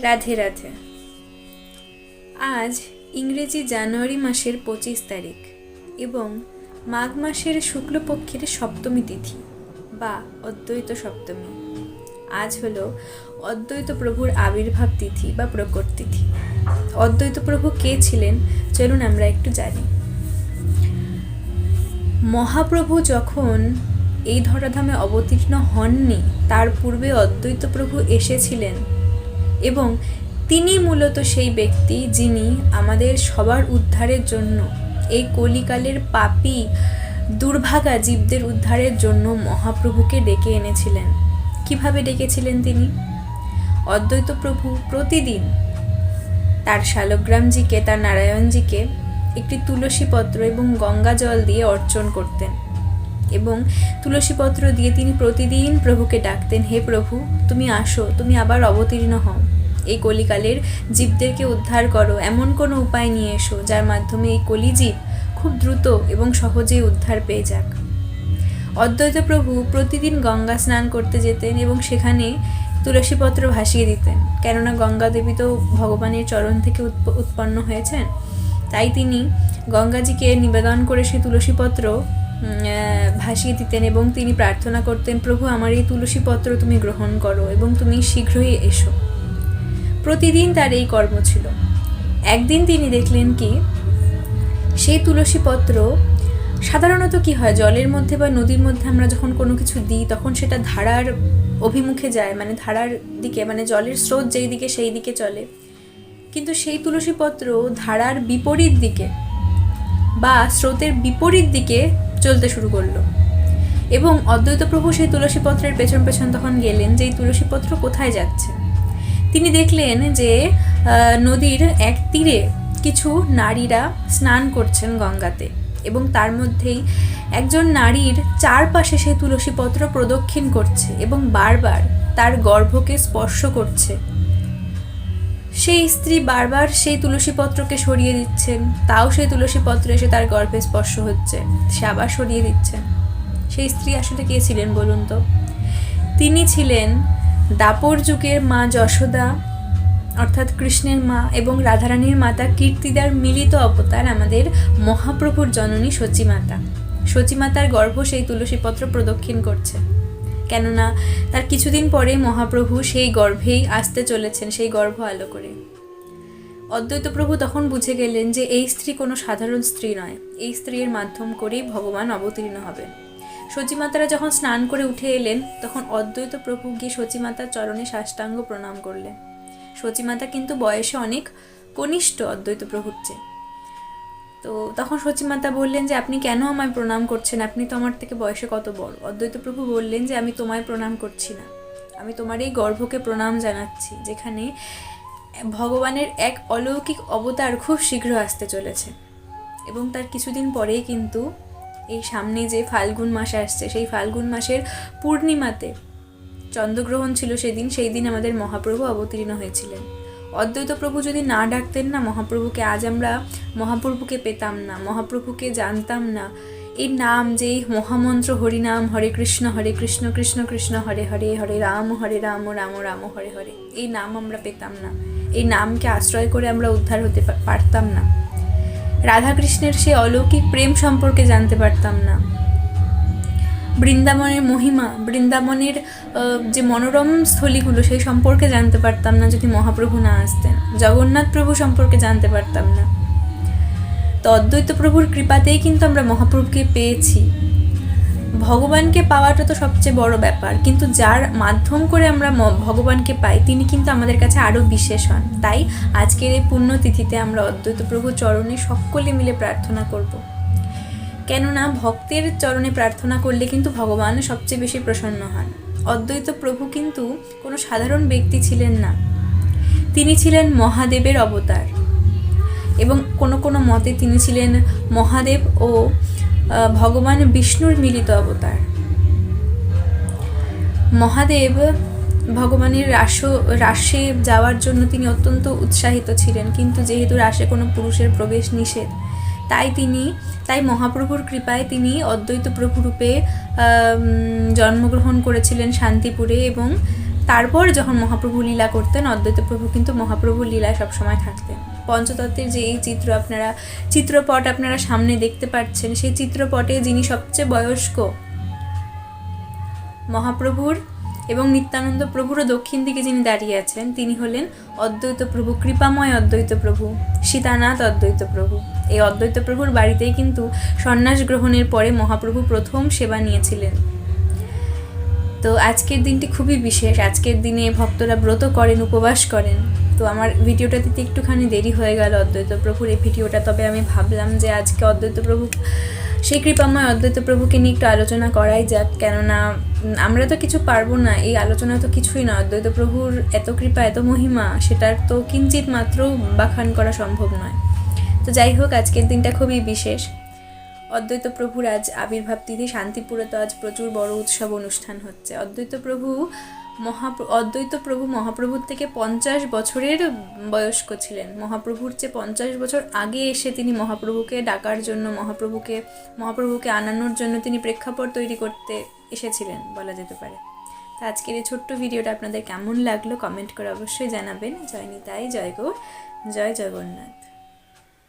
রাধে রাধে। আজ ইংরেজি জানুয়ারি মাসের 25 তারিখ এবং মাঘ মাসের শুক্লপক্ষের সপ্তমী তিথি বা অদ্বৈত সপ্তমী। আজ হলো অদ্বৈত প্রভুর আবির্ভাব তিথি বা প্রকট তিথি। অদ্বৈত প্রভু কে ছিলেন চলুন আমরা একটু জানি। মহাপ্রভু যখন এই ধরাধামে অবতীর্ণ হননি তার পূর্বে অদ্বৈত প্রভু এসেছিলেন এবং তিনি মূলত সেই ব্যক্তি যিনি আমাদের সবার উদ্ধারের জন্য, এই কলিকালের পাপী দুর্ভাগা জীবদের উদ্ধারের জন্য মহাপ্রভুকে ডেকে এনেছিলেন। কিভাবে ডেকেছিলেন তিনি? অদ্বৈত প্রভু প্রতিদিন তার শালগ্রামজিকে, তার নারায়ণজিকে একটি তুলসীপত্র এবং গঙ্গা জল দিয়ে অর্চন করতেন এবং তুলসীপত্র দিয়ে তিনি প্রতিদিন প্রভুকে ডাকতেন, হে প্রভু তুমি আসো, তুমি আবার অবতীর্ণ হও, এই কলিকালের জীবদেরকে উদ্ধার করো, এমন কোনো উপায় নিয়ে এসো যার মাধ্যমে এই কলিজীব খুব দ্রুত এবং সহজেই উদ্ধার পেয়ে যাক। অদ্বৈত প্রভু প্রতিদিন গঙ্গা স্নান করতে যেতেন এবং সেখানে তুলসীপত্র ভাসিয়ে দিতেন, কেননা গঙ্গা দেবী তো ভগবানের চরণ থেকে উৎপন্ন হয়েছেন। তাই তিনি গঙ্গাজিকে নিবেদন করে সেই তুলসীপত্র ভাসিয়ে দিতেন এবং তিনি প্রার্থনা করতেন, প্রভু আমার এই তুলসীপত্র তুমি গ্রহণ করো এবং তুমি শীঘ্রই এসো। প্রতিদিন তার এই কর্ম ছিল। একদিন তিনি দেখলেন কি সেই তুলসীপত্র, সাধারণত কি হয় জলের মধ্যে বা নদীর মধ্যে আমরা যখন কোনো কিছু দিই তখন সেটা ধারার অভিমুখে যায়, মানে ধারার দিকে, মানে জলের স্রোত যেই দিকে সেই দিকে চলে। কিন্তু সেই তুলসীপত্র ধারার বিপরীত দিকে বা স্রোতের বিপরীত দিকে চলতে শুরু করলো এবং অদ্বৈত প্রভু সেই তুলসীপত্রের পেছন পেছন তখন গেলেন যে এই তুলসীপত্র কোথায় যাচ্ছে। তিনি দেখলেন যে নদীর এক তীরে কিছু নারীরা স্নান করছেন গঙ্গাতে এবং তার মধ্যেই একজন নারীর চারপাশে সেই তুলসীপত্র প্রদক্ষিণ করছে এবং বারবার তার গর্ভকে স্পর্শ করছে। সেই স্ত্রী বারবার সেই তুলসীপত্রকে সরিয়ে দিচ্ছেন, তাও সেই তুলসীপত্র এসে তার গর্ভে স্পর্শ হচ্ছে, সে আবার সরিয়ে দিচ্ছেন। সেই স্ত্রী আসলে কে ছিলেন বলুন তো? তিনি ছিলেন দাপর যুগের মা যশোদা অর্থাৎ কৃষ্ণের মা এবং রাধারানীর মাতা কীর্তিদার মিলিত অবতার আমাদের মহাপ্রভুর জননী সচিমাতা। সচিমাতার গর্ভ সেই তুলসীপত্র প্রদক্ষিণ করছে, কেননা তার কিছুদিন পরে মহাপ্রভু সেই গর্ভেই আসতে চলেছেন, সেই গর্ভ আলো করে। অদ্বৈত প্রভু তখন বুঝে গেলেন যে এই স্ত্রী কোনো সাধারণ স্ত্রী নয়, এই স্ত্রীর মাধ্যম করেই ভগবান অবতীর্ণ হবেন। সচিমাতারা যখন স্নান করে উঠে এলেন তখন অদ্বৈত প্রভু গিয়ে সচিমাতার চরণে সাষ্টাঙ্গ প্রণাম করলেন। সচিমাতা কিন্তু বয়সে অনেক কনিষ্ঠ অদ্বৈত প্রভুর চেয়ে। তো তখন সচিমাতা বললেন যে আপনি কেন আমায় প্রণাম করছেন, আপনি তো আমার থেকে বয়সে কত বড়। অদ্বৈত প্রভু বললেন যে আমি তোমায় প্রণাম করছি না, আমি তোমার এই গর্ভকে প্রণাম জানাচ্ছি, যেখানে ভগবানের এক অলৌকিক অবতার খুব শীঘ্র আসতে চলেছে। এবং তার কিছুদিন পরেই কিন্তু এই সামনে যে ফাল্গুন মাস আসছে, সেই ফাল্গুন মাসের পূর্ণিমাতে চন্দ্রগ্রহণ ছিল সেদিন, সেই দিন আমাদের মহাপ্রভু অবতীর্ণ হয়েছিলেন। অদ্বৈত প্রভু যদি না ডাকতেন না মহাপ্রভুকে, আজ আমরা মহাপ্রভুকে পেতাম না, মহাপ্রভুকে জানতাম না। এই নাম, যে এই মহামন্ত্র হরিনাম, হরে কৃষ্ণ কৃষ্ণ কৃষ্ণ হরে হরে, হরে রাম রাম রাম হরে হরে, এই নাম আমরা পেতাম না, এই নামকে আশ্রয় করে আমরা উদ্ধার হতে পারতাম না। রাধাকৃষ্ণের সে অলৌকিক প্রেম সম্পর্কে জানতে পারতাম না। বৃন্দাবনের মহিমা, বৃন্দাবনের যে মনোরম স্থলীগুলো সেই সম্পর্কে জানতে পারতাম না যদি মহাপ্রভু না আসতেন। জগন্নাথ প্রভু সম্পর্কে জানতে পারতাম না। তো অদ্বৈত প্রভুর কৃপাতেই কিন্তু আমরা মহাপ্রভুকে পেয়েছি। ভগবানকে পাওয়াটা তো সবচেয়ে বড় ব্যাপার, কিন্তু যার মাধ্যম করে আমরা ভগবানকে পাই তিনি কিন্তু আমাদের কাছে আরও বিশেষ হন। তাই আজকের এই পুণ্যতিথিতে আমরা অদ্বৈত প্রভুর চরণে সকলে মিলে প্রার্থনা করব, কেননা ভক্তের চরণে প্রার্থনা করলে কিন্তু ভগবান সবচেয়ে বেশি প্রসন্ন হন। অদ্বৈত প্রভু কিন্তু কোনো সাধারণ ব্যক্তি ছিলেন না, তিনি ছিলেন মহাদেবের অবতার এবং কোনো কোনো মতে তিনি ছিলেন মহাদেব ও ভগবান বিষ্ণুর মিলিত অবতার। মহাদেব ভগবানের রাসে যাওয়ার জন্য তিনি অত্যন্ত উৎসাহিত ছিলেন, কিন্তু যেহেতু রাসে কোনো পুরুষের প্রবেশ নিষেধ, তাই মহাপ্রভুর কৃপায় তিনি অদ্বৈত প্রভু রূপে জন্মগ্রহণ করেছিলেন শান্তিপুরে এবং তারপর যখন মহাপ্রভু লীলা করতেন, অদ্বৈত প্রভু কিন্তু মহাপ্রভুর লীলায় সবসময় থাকতেন। পঞ্চতত্ত্বের যে এই চিত্রপট আপনারা সামনে দেখতে পাচ্ছেন, সেই চিত্রপটে যিনি সবচেয়ে বয়স্ক, মহাপ্রভুর এবং নিত্যানন্দ প্রভুরও দক্ষিণ দিকে যিনি দাঁড়িয়ে আছেন, তিনি হলেন অদ্বৈত প্রভু, কৃপাময় অদ্বৈত প্রভু, সীতানাথ অদ্বৈত প্রভু। এই অদ্বৈত প্রভুর বাড়িতেই কিন্তু সন্ন্যাস গ্রহণের পরে মহাপ্রভু প্রথম সেবা নিয়েছিলেন। তো আজকের দিনটি খুবই বিশেষ। আজকের দিনে ভক্তরা ব্রত করেন, উপবাস করেন। তো আমার ভিডিওটা দিতে একটুখানি দেরি হয়ে গেল অদ্বৈত প্রভুর এই ভিডিওটা, তবে আমি ভাবলাম যে আজকে অদ্বৈত প্রভু, সেই কৃপাময় অদ্বৈত প্রভুকে নিয়ে একটু আলোচনা করাই যাক। কেননা আমরা তো কিছু পারবো না, এই আলোচনা তো কিছুই না। অদ্বৈত প্রভুর এত কৃপা, এত মহিমা, সেটার তো কিঞ্চিত মাত্র বাখান করা সম্ভব নয়। তো যাই হোক, আজকের দিনটা খুবই বিশেষ। অদ্বৈত প্রভুর আজ আবির্ভাব তিথি। শান্তিপুরে তো আজ প্রচুর বড় উৎসব অনুষ্ঠান হচ্ছে। অদ্বৈত প্রভু মহাপ্রভুর থেকে 50 বছরের বয়স্ক ছিলেন। মহাপ্রভুর চেয়ে 50 বছর আগে এসে তিনি মহাপ্রভুকে ডাকার জন্য, মহাপ্রভুকে আনানোর জন্য তিনি প্রেক্ষাপট তৈরি করতে এসেছিলেন বলা যেতে পারে। তো আজকের এই ছোট্ট ভিডিওটা আপনাদের কেমন লাগলো কমেন্ট করে অবশ্যই জানাবেন। জয় নিতাই, জয় গৌর, জয় জগন্নাথ।